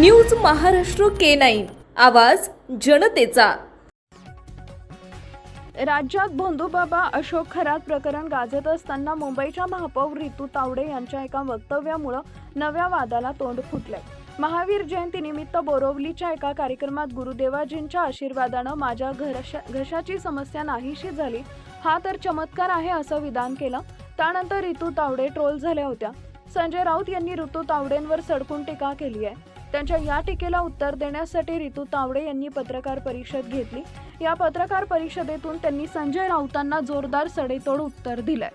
News Maharashtra K9 आवाज जनतेचा। राज्यात भोंदूबाबा अशोक खरात प्रकरण गाजत असताना मुंबईच्या महापौर रितू तावडे यांच्या एका वक्तव्यामुळे नव्या वादाला तोंड फुटले। महावीर जयंतीनिमित्त बोरिवलीच्या एका कार्यक्रमात गुरुदेवाजींच्या आशीर्वादाने माझ्या घशाची समस्या नाहीशी झाली, हा तर चमत्कार आहे असं विधान केलं। त्यानंतर रितू तावडे ट्रोल झाल्या होत्या। संजय राऊत यांनी रितू तावडेंवर सडकून टीका केली आहे। त्यांच्या या टीकेला उत्तर देण्यासाठी रितू तावडे यांनी पत्रकार परिषद घेतली। या पत्रकार परिषदेतून त्यांनी संजय राऊतांना जोरदार सडेतोड उत्तर दिलंय।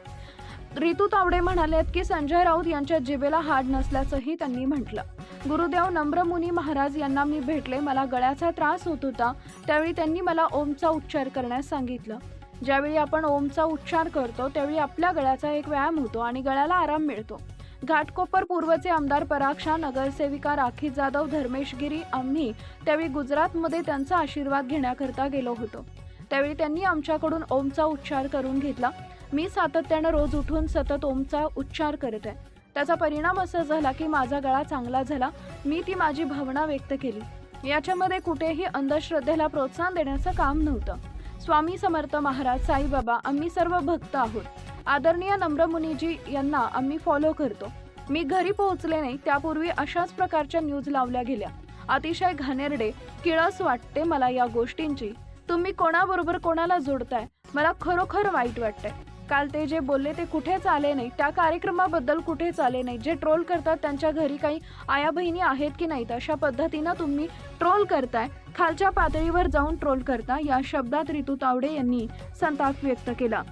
रितू तावडे म्हणालेत की संजय राऊत यांच्या जिभेला हाड नसल्याचंही त्यांनी म्हटलं। गुरुदेव नम्रमुनी महाराज यांना मी भेटले, मला गळ्याचा त्रास होत होता, त्यावेळी त्यांनी मला ओमचा उच्चार करण्यास सांगितलं। ज्यावेळी आपण ओमचा उच्चार करतो त्यावेळी आपल्या गळ्याचा एक व्यायाम होतो आणि गळ्याला आराम मिळतो। घाटकोपर पूर्वचे आमदार पराग शाह, नगरसेविका राखी जाधव, धर्मेश गिरी, आम्ही त्यावेळी गुजरातमध्ये त्यांचा आशीर्वाद घेण्याकरता गेलो होतो। त्यावेळी त्यांनी आमच्याकडून ओमचा उच्चार करून घेतला। मी सातत्याने रोज उठून सतत ओमचा उच्चार करत आहे। त्याचा परिणाम असा झाला की माझा गळा चांगला झाला। मी ती माझी भावना व्यक्त केली। याच्यामध्ये कुठेही अंधश्रद्धेला प्रोत्साहन देण्याचं काम नव्हतं। स्वामी समर्थ महाराज, साईबाबा, आम्ही सर्व भक्त आहोत। आदरणीय नम्रमुनीजी यांना आम्ही फॉलो करतो। मी घरी पोहोचले नाही त्यापूर्वी अशाच प्रकारच्या न्यूज लावल्या गेल्या। अतिशय घाणेरडे, किळस वाटते मला या गोष्टींची। तुम्ही कोणाबरोबर कोणाला जोडताय, मला खरोखर वाईट वाटतंय। काल ते जे बोलले ते कुठेच आले नाही, त्या कार्यक्रमाबद्दल कुठेच आले नाही। जे ट्रोल करतात त्यांच्या घरी काही आया बहिणी आहेत की नाहीत, अशा पद्धतीनं तुम्ही ट्रोल करताय, खालच्या पातळीवर जाऊन ट्रोल करता, या शब्दात रितू तावडे यांनी संताप व्यक्त केला।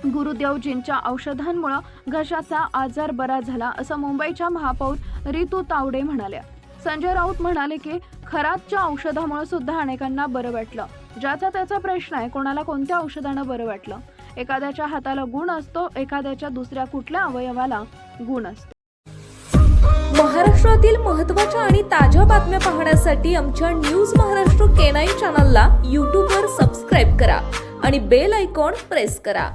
गुरुदेवजींच्या औषधांमुळे घशाचा आजार बरा झाला असं मुंबईच्या महापौर रितू तावडे म्हणाल्या। संजय राऊत म्हणाले की खरातच्या औषधामुळे सुद्धा अनेकांना बरं वाटलं। ज्याचा त्याचा प्रश्न आहे, कोणाला कोणत्या औषधानं बरं वाटलं। एखाद्याच्या हाताला गुण असतो, एखाद्याच्या दुसऱ्या कुठल्या अवयवाला गुण असतो। महाराष्ट्रातील महत्त्वाच्या आणि ताज्या बातम्या पाहण्यासाठी आमच्या न्यूज महाराष्ट्र K9 चॅनलला YouTube वर सबस्क्राइब करा आणि बेल आयकॉन प्रेस करा।